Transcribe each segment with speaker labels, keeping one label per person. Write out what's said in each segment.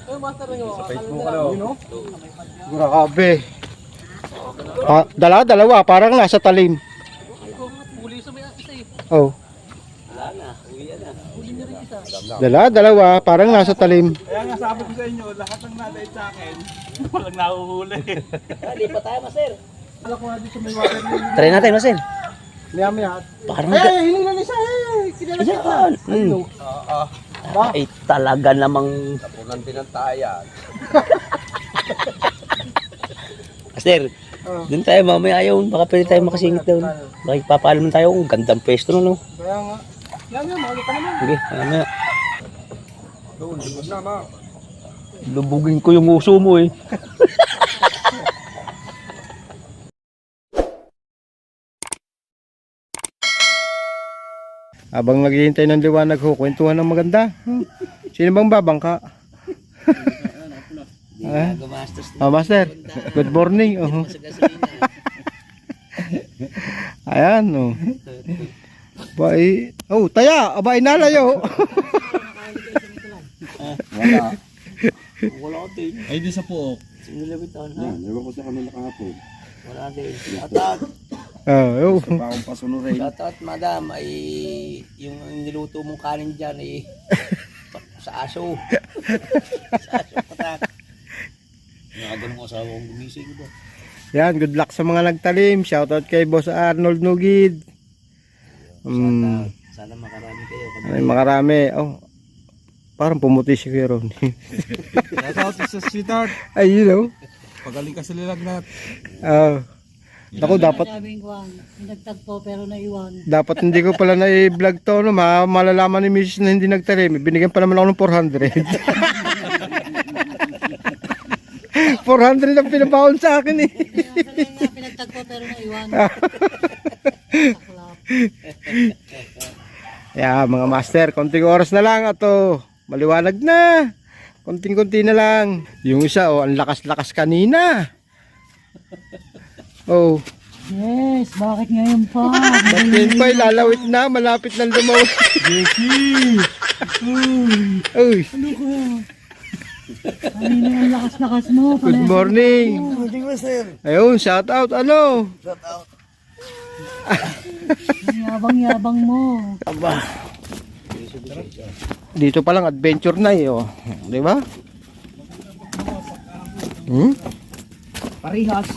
Speaker 1: Sa Facebook ano?
Speaker 2: Grabe. Dalawa, parang nasa talim. Oh. Dalawa, parang nasa talim.
Speaker 1: Kaya nga sabi ko sa inyo, lahat ng nadait sa akin, walang nahuhuli.
Speaker 3: Lipat tayo, master.
Speaker 1: Alam ko nga dito sa may water nyo.
Speaker 3: Try natin, master.
Speaker 2: Maya.
Speaker 3: Parang
Speaker 2: Hiling na isa kinalagyan na.
Speaker 3: Ay, talaga namang...
Speaker 1: Tapunan pinantayan.
Speaker 3: Master, dun tayo mamaya yun. Baka pwede tayo makasingit doon. Baka ipapaalam tayo. Ang gandang pwesto no.
Speaker 2: Kaya nga. Yan, mahuli pa naman.
Speaker 3: Sige, mamaya.
Speaker 1: Doon, lubog na ma.
Speaker 3: Lubugin ko yung uso mo eh.
Speaker 2: Habang naghihintay ng liwanag ho, kwentuhan ng maganda. Sino bang babangka? Master, good morning. Ayan, oh. Taya, aba inalayo.
Speaker 3: Wala din.
Speaker 1: Ay, di sa puok.
Speaker 3: Sinilabitan ha.
Speaker 1: Ewan ko sa kanila kahapon.
Speaker 3: Wala din. Shoutout.
Speaker 1: Sa baong pasunurin.
Speaker 3: Shoutout, madam. Ay, yung niluto mong kanin dyan eh. Sa aso. Sa aso patak. Nakaganong mo asawa kong gumising ba?
Speaker 2: Yan, good luck sa mga nagtalim. Shoutout kay Boss Arnold Nugid.
Speaker 3: Sana makarami kayo.
Speaker 2: Ay, makarami. Oh, parang pumuti si Kuya Ron.
Speaker 1: Shoutout sa sweetheart.
Speaker 2: Ay, you know.
Speaker 1: Pagaling ka sa lilagnat.
Speaker 2: Ako dapat
Speaker 4: Sabing ko, nagtagpo pero naiwan.
Speaker 2: dapat hindi ko pala na-vlog to, no? Malalaman ni Mrs. na hindi nagtalim. Binigyan pa naman ako ng 400. 400 ang pinabawon sa akin eh.
Speaker 4: Pinagtagpo pero naiwan.
Speaker 2: Yeah, mga master, konting oras na lang at maliwanag na. Konting-konti na lang. Yung isa, ang lakas-lakas kanina. Oh.
Speaker 4: Yes, bakit ngayon pa?
Speaker 2: Bakit pa, lalawit na, malapit ng lumaw. Uy.
Speaker 4: Ano ko? Kanina ang lakas-lakas mo.
Speaker 2: Good morning. Ayun, shout out, ano?
Speaker 4: Ang yabang-yabang mo.
Speaker 2: Dito pa lang adventure na eh, oh. Di ba?
Speaker 4: Parihas.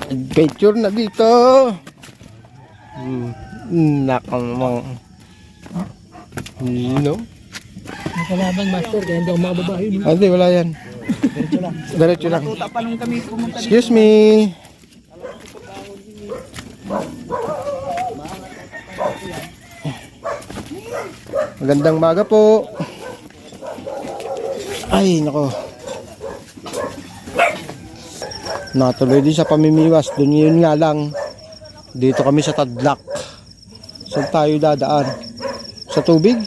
Speaker 2: Adventure na dito. Nakamang. No?
Speaker 4: Nakalaban master, kaya hindi ako mababae.
Speaker 2: Hindi, wala yan. Diretso lang. Excuse me. Magandang maga po. Ay, nako. Natuloy din sa pamimiwas. Doon yun nga lang. Dito kami sa Tadlak. Saan tayo dadaan? Sa tubig?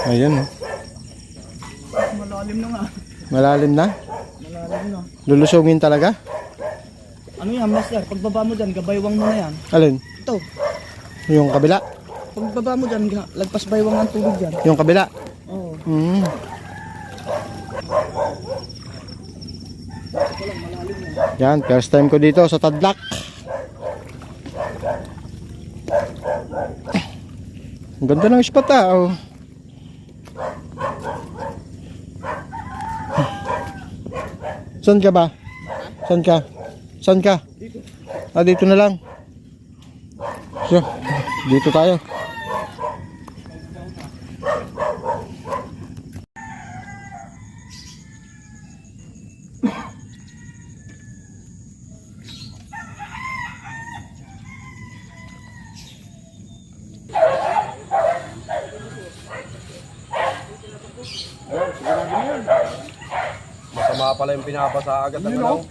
Speaker 2: Ayan.
Speaker 1: Malalim na nga.
Speaker 2: Malalim na?
Speaker 1: Malalim na.
Speaker 2: Lulusungin talaga?
Speaker 1: Ano yan, master? Pagbaba mo dyan, gabaywang mo na yan.
Speaker 2: Alin?
Speaker 1: Ito.
Speaker 2: Yung kabila?
Speaker 1: Pagbaba mo dyan, lagpas baywang ng tubig dyan.
Speaker 2: Yung kabila?
Speaker 1: Oo.
Speaker 2: Yan, first time ko dito sa Tadlak. Ang ganda ng spot oh. Saan ka ba? Saan ka? Saan ka? Dito na lang. So, dito tayo.
Speaker 1: Masama pala yung pinapasa agad ng ano.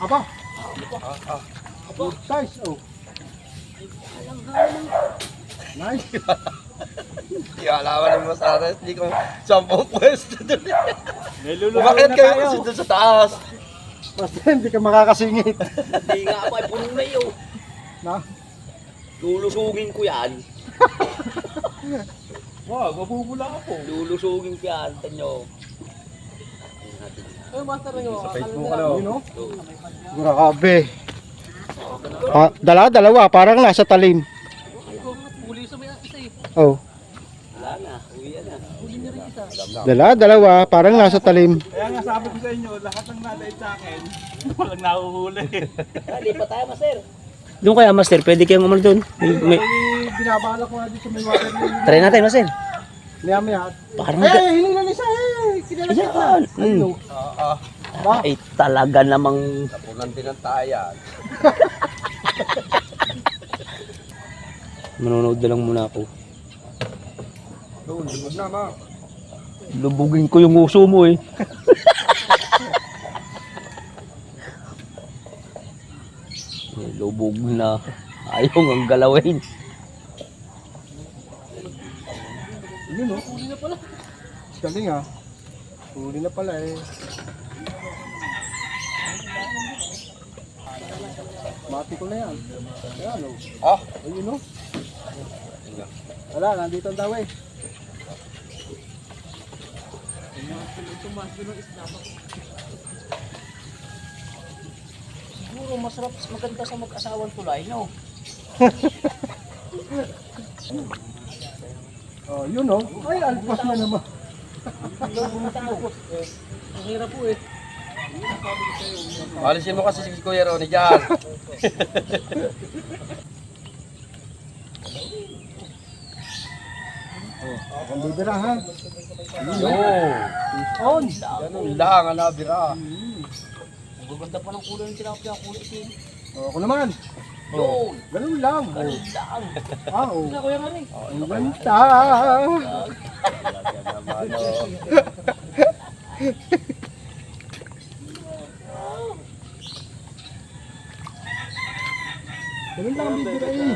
Speaker 2: Apa? Good size, oh. Nice.
Speaker 1: Alaman mo sa atin, hindi ko 10 pwesto doon. Umakit kayo kasi doon sa taas.
Speaker 2: Basta hindi ka makakasingit.
Speaker 3: Hindi nga ako ay puno na yun.
Speaker 2: Na?
Speaker 3: Lulusugin ko yan.
Speaker 1: Wag, mabubula ka po.
Speaker 3: Lulusugin ka, antan nyo.
Speaker 1: Sa Facebook ano?
Speaker 2: Grabe. Dalawa, parang nasa talim. Oh.
Speaker 3: Wala na, uwi na.
Speaker 2: Dalawa, parang nasa talim.
Speaker 1: Kaya nga sabi ko sa inyo, lahat ng nadait sa akin, walang nahuhuli.
Speaker 3: Lipat tayo, master. Doon kaya, master, pwede kayong umano doon.
Speaker 2: Binabala ko nga dito sa may water.
Speaker 3: Try natin, master.
Speaker 2: Maya.
Speaker 3: Parang
Speaker 2: Hiling na isa kinalapit na.
Speaker 3: Ayan.
Speaker 2: Ba?
Speaker 3: Ay, talaga namang...
Speaker 1: Tapunan din ang tayan.
Speaker 3: Manonood na lang muna ako.
Speaker 1: Doon, limod na ma.
Speaker 3: Lubugin ko yung uso mo eh. Lubog na. Ayaw ang galawin.
Speaker 2: Yun oh. Huli na pala. Galing ah. Huli na pala eh. Mati ko na yan. Ayan oh.
Speaker 1: Ah,
Speaker 2: Ayun oh. Wala, nandito ang daw eh.
Speaker 3: Siguro masarap, maganda sa mag-asawang tulay, no?
Speaker 2: Oh, yun oh. Ay, alpas na naman.
Speaker 3: Ang hirap po eh.
Speaker 1: alisin mo kasi si Kuya Ronnie dyan.
Speaker 2: Ang bibira ha.
Speaker 1: Oo. Ganun lang, ang nabira.
Speaker 3: Ang gaganda pa ng kulay ng tilapia, kulay itim.
Speaker 2: Oh, ako naman.
Speaker 3: Yun!
Speaker 2: Ganun lang.
Speaker 3: Ganun lang.
Speaker 2: Ah, oh.
Speaker 3: Ano kuya Rani?
Speaker 2: Ang ganda. Ganun lang ang bibira eh.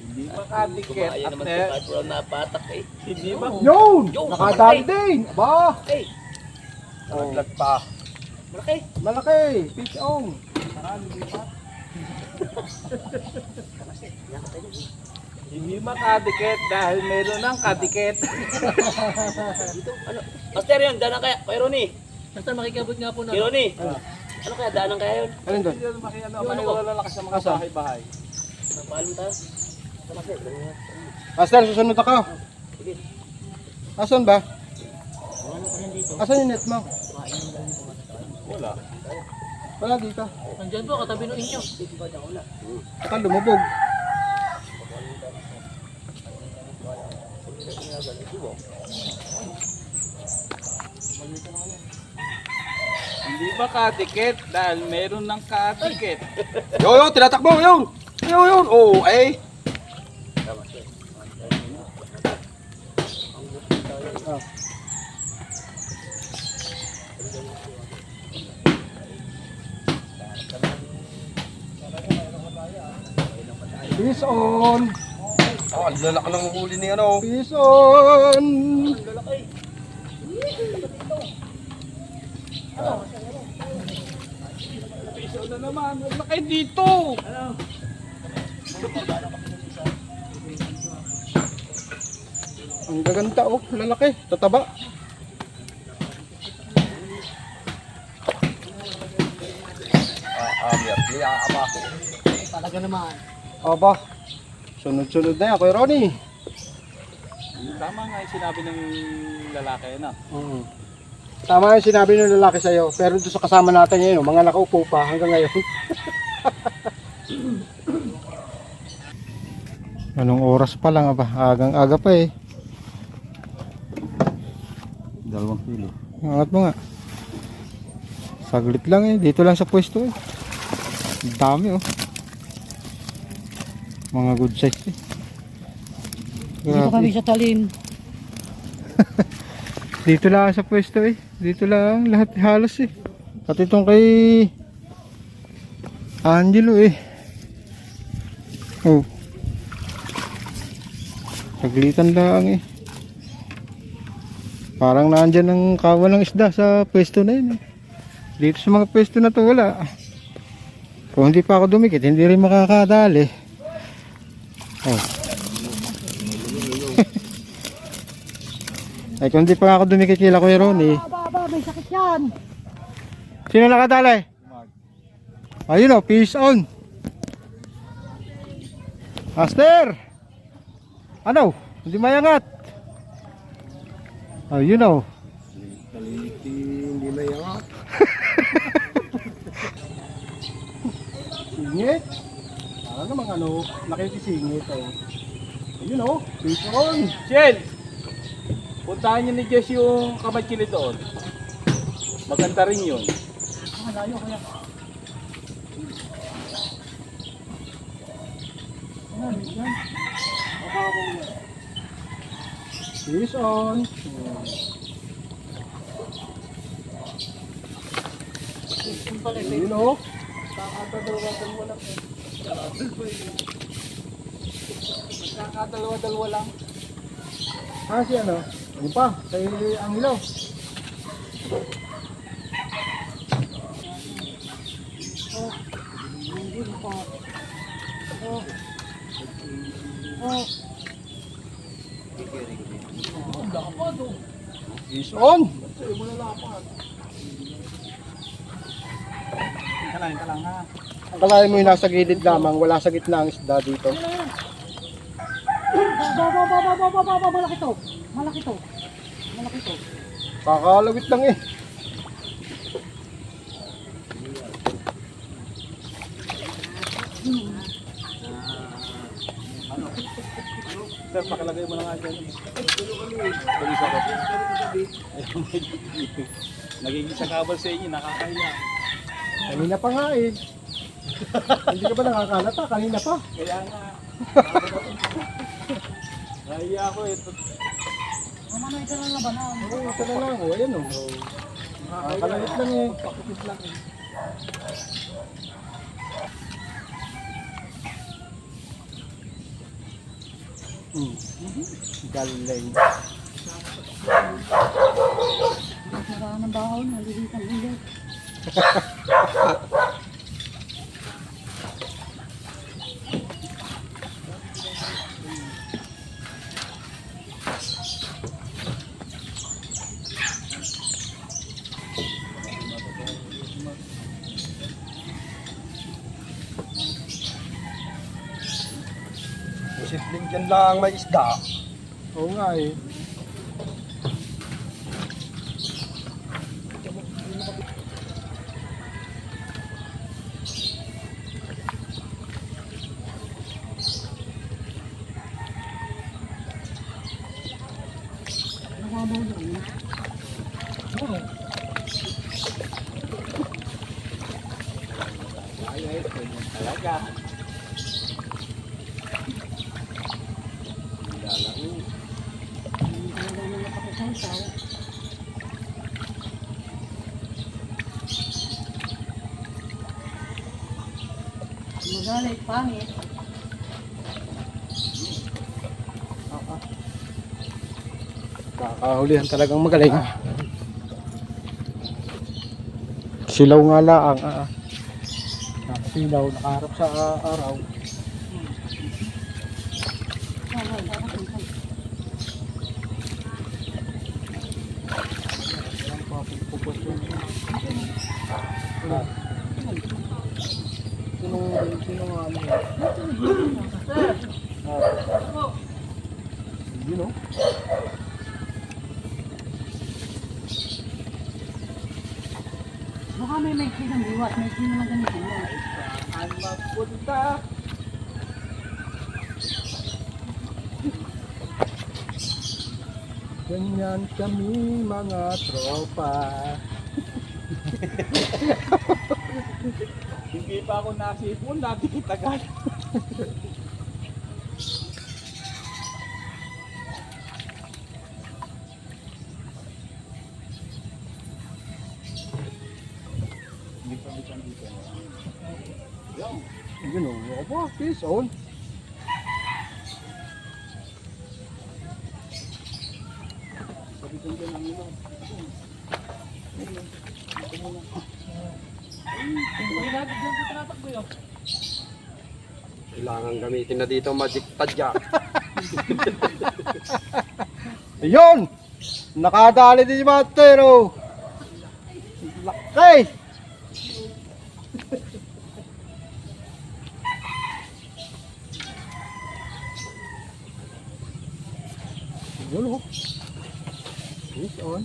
Speaker 1: Hindi makadikit.
Speaker 3: Kumain naman ito kahit walang napatak eh.
Speaker 1: Hindi ba?
Speaker 2: Yun!
Speaker 3: Yun!
Speaker 2: Nakadali din. Ba?
Speaker 3: Eh!
Speaker 1: Naglag pa.
Speaker 3: Malaki!
Speaker 2: Malaki. Fish on.
Speaker 1: Hindi makadikit dahil meron ng kadikit.
Speaker 3: Ano? Master yun, daanan kaya? Kuya Ronnie?
Speaker 4: Basta makikabot nga po na.
Speaker 3: Kuya Ronnie? Ano kaya, daanan kaya yun?
Speaker 2: Alin doon?
Speaker 1: Hindi makiano, wala lakas sa mga bahay-bahay.
Speaker 3: Napaalam tayo? Master,
Speaker 2: Master, susunod ako.
Speaker 3: sige.
Speaker 2: Asan ba?
Speaker 3: Wala na pa yan dito.
Speaker 2: Asan yung net mo?
Speaker 1: Wala.
Speaker 2: Wala dito.
Speaker 4: Nandyan po, katabi ng inyo.
Speaker 3: Dito ba dyan wala?
Speaker 2: Saka lumubog.
Speaker 1: Hindi makadikit dahil meron ng kadikit.
Speaker 2: Yo, tinatakbo, yun! Yun! Oh, eh! Fish on!
Speaker 1: Oh, ang lalaki ng huli ni ano.
Speaker 2: Fish on!
Speaker 1: Piso na naman, huwag na kayo dito.
Speaker 2: Ang gaganda oh, lalaki, tataba.
Speaker 1: Kaya ama.
Speaker 4: Talaga naman.
Speaker 2: Aba, sunod-sunod na yan, Kuya Ronnie.
Speaker 1: Tama nga yung sinabi ng lalaki na.
Speaker 2: Tama yung sinabi ng lalaki sa'yo, pero doon sa kasama natin ngayon, mga nakaupo pa hanggang ngayon. Anong oras pa lang ba? Agang-aga pa eh.
Speaker 1: 2 kilo.
Speaker 2: Angat mo nga. Saglit lang eh, dito lang sa pwesto eh. Ang dami oh. Mga good size eh.
Speaker 4: Dito kami sa talim.
Speaker 2: Dito lang sa pwesto eh. Dito lang lahat halos eh. Pati itong kay Angelo eh. Oh. Saglitan lang eh. Parang naandyan ang kawalang isda sa pwesto na yun eh. Dito sa mga pwesto na to wala. Kung hindi pa ako dumikit, hindi rin makakadali. Oh. Ay, kung di pa nga ako dumikikila ko yun eh.
Speaker 4: Aba, may sakit yan.
Speaker 2: Sino nakadalay? Ayun o, peace on. Master! Ano? Hindi mayangat. Ayun o.
Speaker 1: Hindi may yangat.
Speaker 2: Singit. Parang namang ano, nakikisingit o. Ayun o, peace on.
Speaker 5: Shell! Puntahan niyo ni Jess yung kamatchili doon. Maganda rin yun.
Speaker 4: Malayo kaya. Ano, yan.
Speaker 2: Peace on. Ayun o.
Speaker 5: Kakadalawa-dalawa lang.
Speaker 2: Ah, si ano? Ano pa? Kay Angelo. Peace on.
Speaker 5: Kalahin ka lang ha.
Speaker 2: Akalain mo yung nasa gilid lamang, wala sa gitna ang isda dito.
Speaker 4: Baba, malaki to. Malaki to. Malaki to.
Speaker 2: Kakalawit lang eh.
Speaker 5: Sir, pakilagay mo na nga dyan. Tulis ako. Nagiging sakabal sa inyo, nakakahiya.
Speaker 2: Kanina pa nga eh. Hindi ka ba nakakalata? Kanina pa.
Speaker 5: Kaya nga. Nahiya ako eh.
Speaker 4: Mamamay ka lang labanan.
Speaker 2: Oo, isa na lang. Ayan o. Nakakalawit lang eh.
Speaker 5: Pakupit lang eh.
Speaker 2: Galing.
Speaker 4: Nakaraan ng bahaw na, lilitan ulit.
Speaker 1: Posibleng dyan lang may isda.
Speaker 2: Oo nga eh.
Speaker 4: Nababaw doon.
Speaker 5: Talaga.
Speaker 4: Magalit, pangit.
Speaker 2: Kakahulihan talagang magaling. Silaw nga lang. Nakasilaw, nakaharap sa araw. Sino nga ano yun? Yun o.
Speaker 4: Baka may maikli ng biwat, maikli naman ganito yan.
Speaker 5: Saan mapunta?
Speaker 2: Ganyan kami mga tropa.
Speaker 5: Hindi pa ako nasipon, nakikitagal. Hindi pa bitan dito.
Speaker 2: Yun o. Aba, peace on.
Speaker 5: Sabitan dyan ang ilo.
Speaker 1: Kailangan gamitin na dito magic tadyak.
Speaker 2: Ayun! Nakadali din si Master, oh. Laki! Yun, oh. Fish on.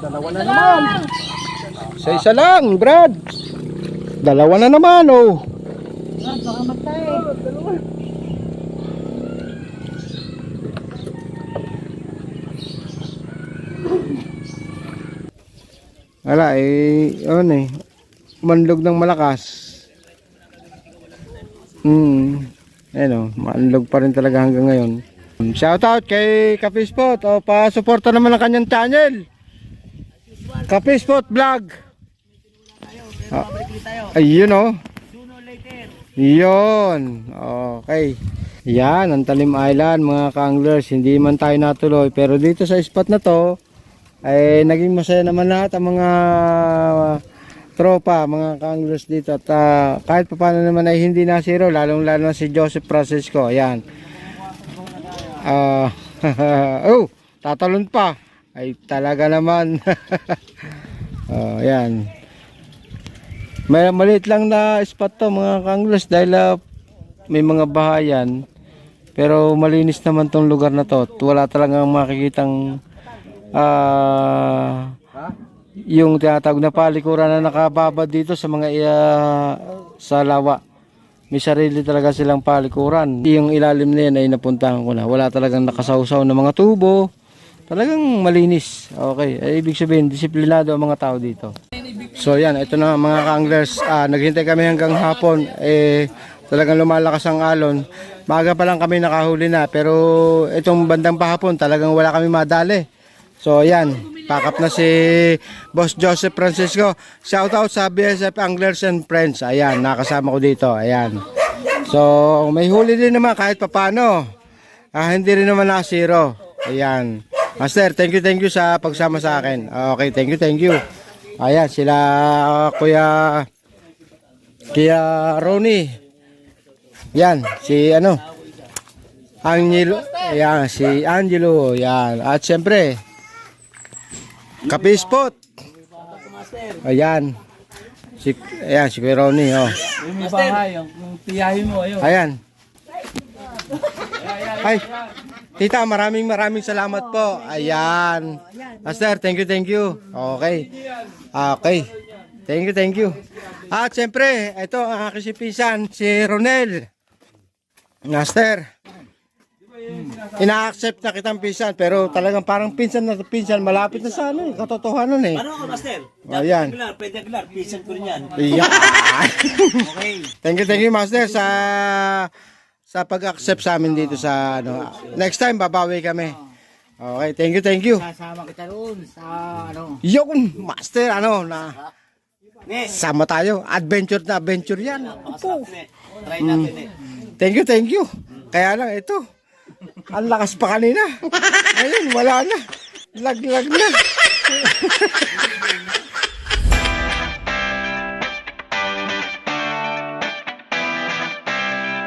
Speaker 2: Dalawa na naman. Isa lang, Brad. Dalawa na naman, oh.
Speaker 4: Baka matay.
Speaker 2: Wala, ano eh. Manlog ng malakas. Ayun, manlog pa rin talaga hanggang ngayon. Shoutout kay Kapispot. O, pa-suporta naman ang kanyang channel. Kapispot Vlog. Ayun, oh. Yun. Okay. Yan, ang Talim Island, mga ka-anglers. Hindi man tayo natuloy. Pero dito sa spot na to, ay naging masaya naman lahat ang mga tropa, mga ka-anglers dito. At kahit pa paano naman ay hindi nasiro, lalong-lalo na si Joseph Francisco. Ayan. Oh, tatalon pa. Ay talaga naman. Ayan. May maliit lang na spot to, mga ka-anglers, dahil may mga bahayan. Pero malinis naman tong lugar na to. Wala talagang makikitang yung tinatawag na palikuran na nakababad dito sa mga sa lawa. May sarili talaga silang palikuran. Yung ilalim na yan ay napuntahan ko na. Wala talagang nakasawsaw na mga tubo. Talagang malinis. Okay, ay, ibig sabihin disiplinado ang mga tao dito. So yan, ito na mga ka-anglers. Naghintay kami hanggang hapon. Talagang lumalakas ang alon. Maaga pa lang kami nakahuli na. Pero itong bandang pahapon talagang wala kami madali. So ayan, pack up na si Boss Joseph Francisco. Shout out sa BSF Anglers and Friends. Ayan, nakasama ko dito. Ayan. So may huli din naman kahit papano. Hindi rin naman na-zero. Ayan. Master, thank you sa pagsama sa akin. Okay, thank you. Ayan, sila Kuya Ronnie. Yan, si Angelo. Ayan, si Angelo. Yan. At siyempre, Kapispot. Ayan. Si Kuya Ronnie, oh.
Speaker 5: Yung may bahay, yung tiyahin mo, ayun.
Speaker 2: Ayan. Ay, tita, maraming salamat po. Ayan. Master, thank you. Okay. Thank you. At siyempre, ito ang aking si Pinsan, si Ronel. Master. Ina-accept na kitang pinsan, pero talagang parang pinsan malapit na sa katotohanan eh.
Speaker 3: Ano ako, Master?
Speaker 2: Ayan.
Speaker 3: Pwede aglar, pisan ko rin yan.
Speaker 2: Ayan.
Speaker 3: Okay.
Speaker 2: Thank you Master sa pag-accept sa amin dito sa Next time babawi kami. Okay, thank you.
Speaker 4: Sasama kita roon sa
Speaker 2: Yung Master sama tayo. Adventure yan. Opo.
Speaker 3: Try natin eh.
Speaker 2: Thank you. Kaya lang ito. Ang lakas pa kanina. Ngayon wala na. Laglag na.